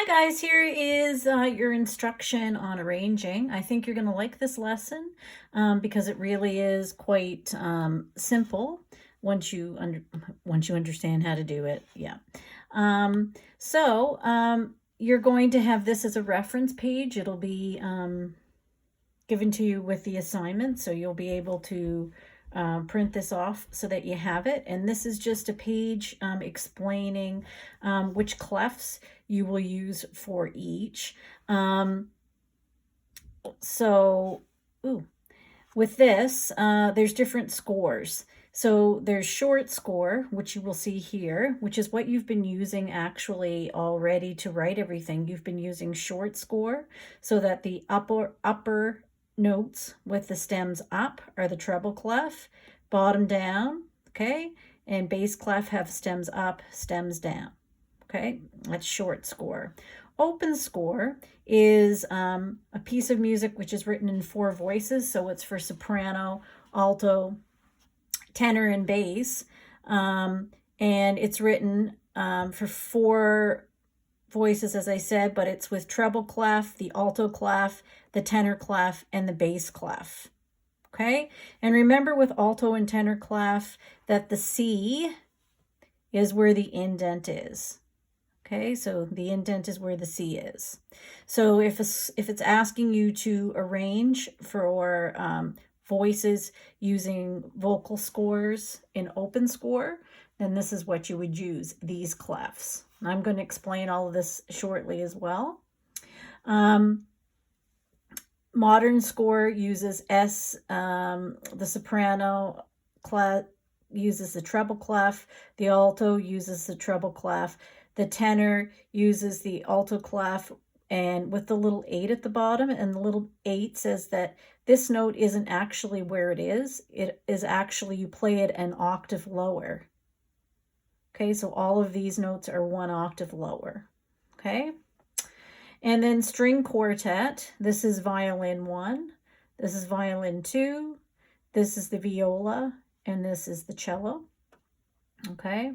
Hi guys, here is your instruction on arranging. I think you're going to like this lesson because it really is quite simple once you understand how to do it. Yeah. You're going to have this as a reference page. It'll be given to you with the assignment, so you'll be able to print this off so that you have it. And this is just a page explaining which clefs you will use for each. So, ooh, with this, there's different scores. So there's short score, which you will see here, which is what you've been using actually already to write everything. You've been using short score so that the upper notes with the stems up are the treble clef, bottom down, okay? And bass clef have stems up, stems down, okay? That's short score. Open score is a piece of music which is written in 4 voices, so it's for soprano, alto, tenor, and bass, and it's written for 4 voices, as I said, but it's with treble clef, the alto clef, the tenor clef, and the bass clef. Okay, and remember with alto and tenor clef that the C is where the indent is. Okay, so the indent is where the C is. So if it's asking you to arrange for voices using vocal scores in open score, then this is what you would use, these clefs. I'm going to explain all of this shortly as well. Modern score uses S, the soprano clef uses the treble clef, the alto uses the treble clef, the tenor uses the alto clef, and with the little 8 at the bottom, and the little 8 says that this note isn't actually where it is actually, you play it an octave lower. Okay, so all of these notes are 1 octave lower. Okay, and then string quartet, this is violin 1, this is violin 2, this is the viola, and this is the cello. Okay,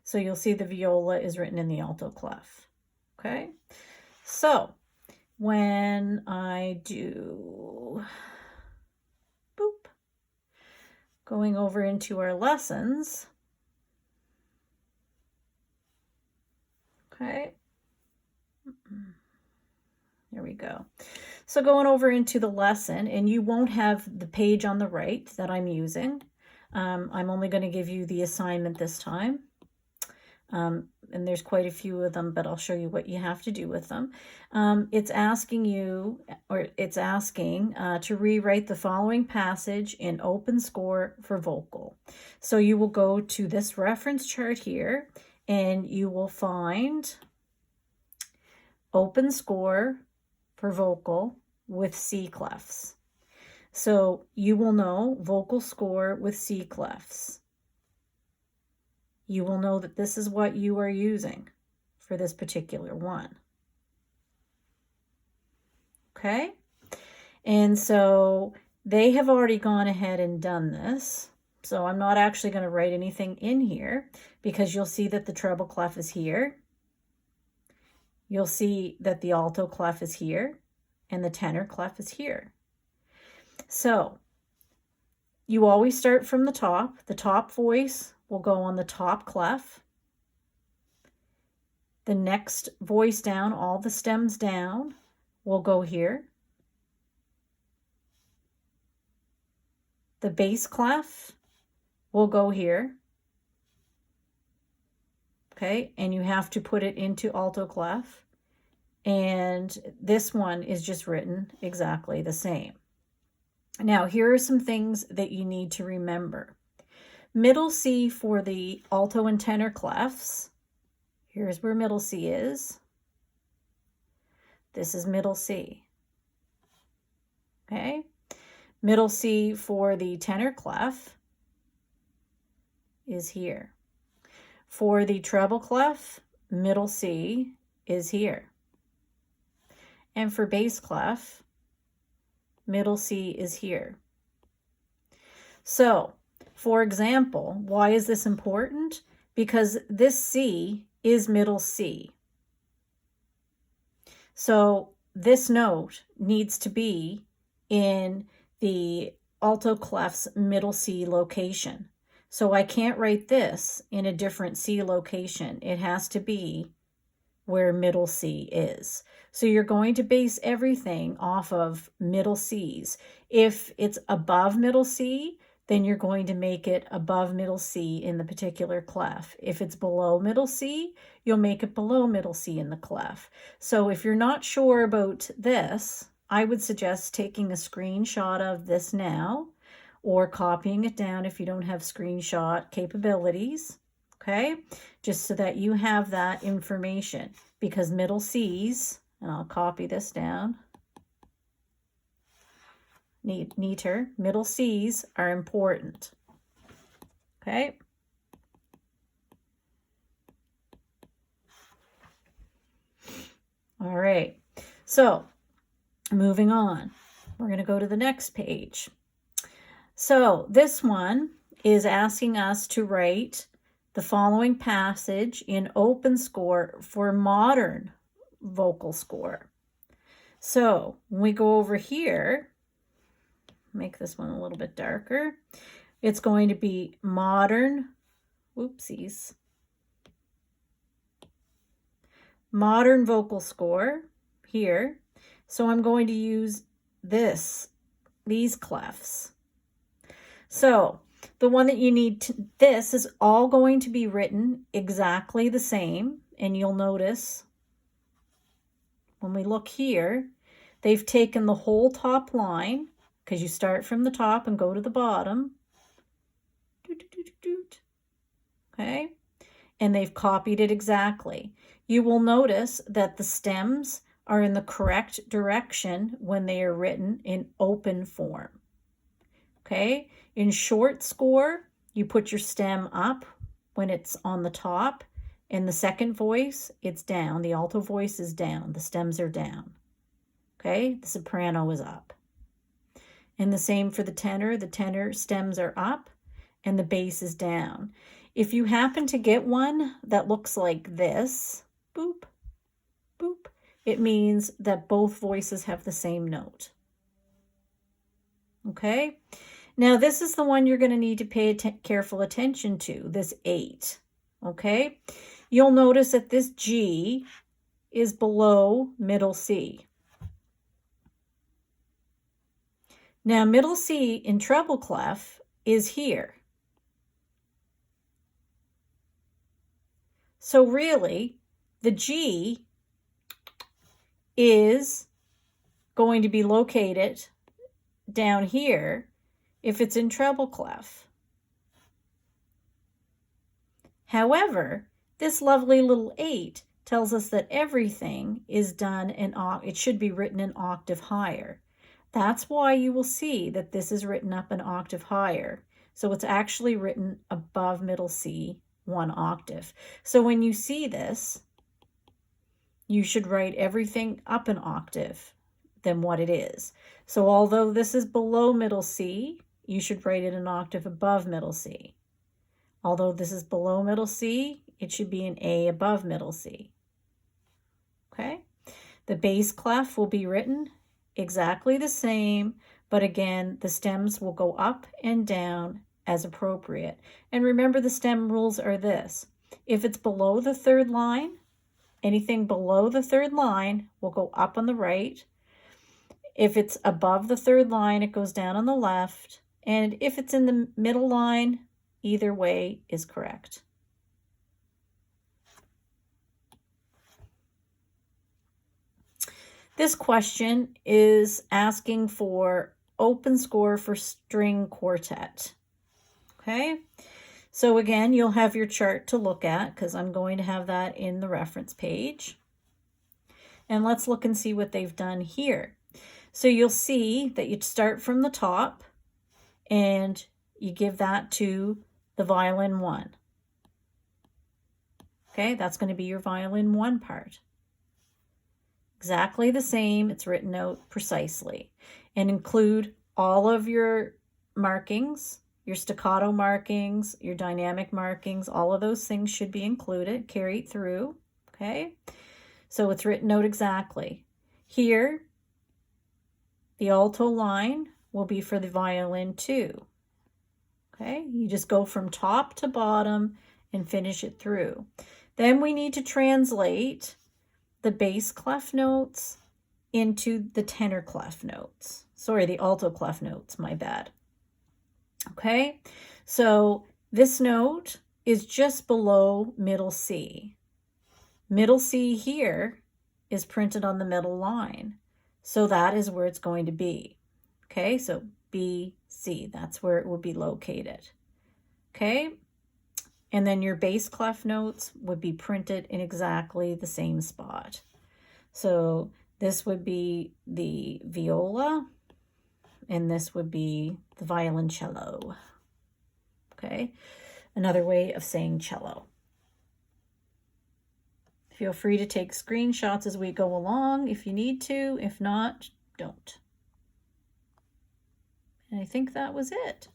so you'll see the viola is written in the alto clef. Okay, so when I do, boop, going over into our lessons, okay, there we go. So going over into the lesson, and you won't have the page on the right that I'm using. I'm only going to give you the assignment this time. And there's quite a few of them, but I'll show you what you have to do with them. It's asking you, or it's asking to rewrite the following passage in open score for vocal. So you will go to this reference chart here, and you will find open score for vocal with C clefs. So you will know vocal score with C clefs. You will know that this is what you are using for this particular one. Okay? And so they have already gone ahead and done this. So I'm not actually going to write anything in here because you'll see that the treble clef is here. You'll see that the alto clef is here and the tenor clef is here. So you always start from the top. The top voice will go on the top clef. The next voice down, all the stems down, will go here. The bass clef will go here. Okay, and you have to put it into alto clef. And this one is just written exactly the same. Now, here are some things that you need to remember. Middle C for the alto and tenor clefs. Here's where middle C is. This is middle C. Okay. Middle C for the tenor clef is here. For the treble clef, middle C is here. And for bass clef, middle C is here. So, for example, why is this important? Because this C is middle C. So this note needs to be in the alto clef's middle C location. So I can't write this in a different C location. It has to be where middle C is. So you're going to base everything off of middle C's. If it's above middle C, then you're going to make it above middle C in the particular clef. If it's below middle C, you'll make it below middle C in the clef. So if you're not sure about this, I would suggest taking a screenshot of this now, or copying it down if you don't have screenshot capabilities, okay? Just so that you have that information, because middle C's, and I'll copy this down, neater, middle C's are important, okay? All right, so moving on, we're going to go to the next page. So this one is asking us to write the following passage in open score for modern vocal score. So when we go over here, make this one a little bit darker, it's going to be modern, whoopsies, modern vocal score here. So I'm going to use these clefs. So the one that you need to, this is all going to be written exactly the same. And you'll notice when we look here, they've taken the whole top line, because you start from the top and go to the bottom. Okay. And they've copied it exactly. You will notice that the stems are in the correct direction when they are written in open form. Okay. In short score, you put your stem up when it's on the top. In the second voice, it's down. The alto voice is down. The stems are down. Okay. The soprano is up. And the same for the tenor stems are up and the bass is down. If you happen to get one that looks like this, boop, boop, it means that both voices have the same note. Okay. Now, this is the one you're going to need to pay careful attention to, this 8, okay? You'll notice that this G is below middle C. Now, middle C in treble clef is here. So really, the G is going to be located down here if it's in treble clef. However, this lovely little 8 tells us that everything is done it should be written an octave higher. That's why you will see that this is written up an octave higher. So it's actually written above middle C 1 octave. So when you see this, you should write everything up an octave than what it is. So although this is below middle C, you should write it an octave above middle C. Although this is below middle C, it should be an A above middle C. Okay? The bass clef will be written exactly the same, but again, the stems will go up and down as appropriate. And remember, the stem rules are this. If it's below the third line, anything below the third line will go up on the right. If it's above the third line, it goes down on the left. And if it's in the middle line, either way is correct. This question is asking for open score for string quartet. Okay, so again, you'll have your chart to look at because I'm going to have that in the reference page. And let's look and see what they've done here. So you'll see that you start from the top and you give that to the violin 1. Okay, that's going to be your violin 1 part. Exactly the same, it's written out precisely. And include all of your markings, your staccato markings, your dynamic markings, all of those things should be included, carried through, okay? So it's written out exactly. Here, the alto line will be for the violin 2. Okay, you just go from top to bottom and finish it through. Then we need to translate the bass clef notes into the tenor clef notes. Sorry, the alto clef notes, my bad. Okay, so this note is just below middle C. Middle C here is printed on the middle line. So that is where it's going to be. Okay, so B, C, that's where it will be located. Okay, and then your bass clef notes would be printed in exactly the same spot. So this would be the viola, and this would be the violoncello. Okay, another way of saying cello. Feel free to take screenshots as we go along if you need to. If not, don't. And I think that was it.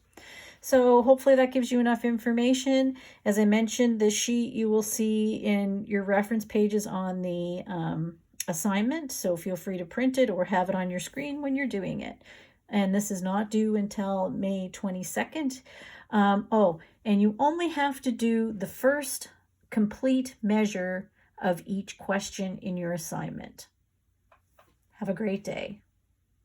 So hopefully that gives you enough information. As I mentioned, this sheet you will see in your reference pages on the assignment. So feel free to print it or have it on your screen when you're doing it. And this is not due until May 22nd. Oh, and you only have to do the first complete measure of each question in your assignment. Have a great day.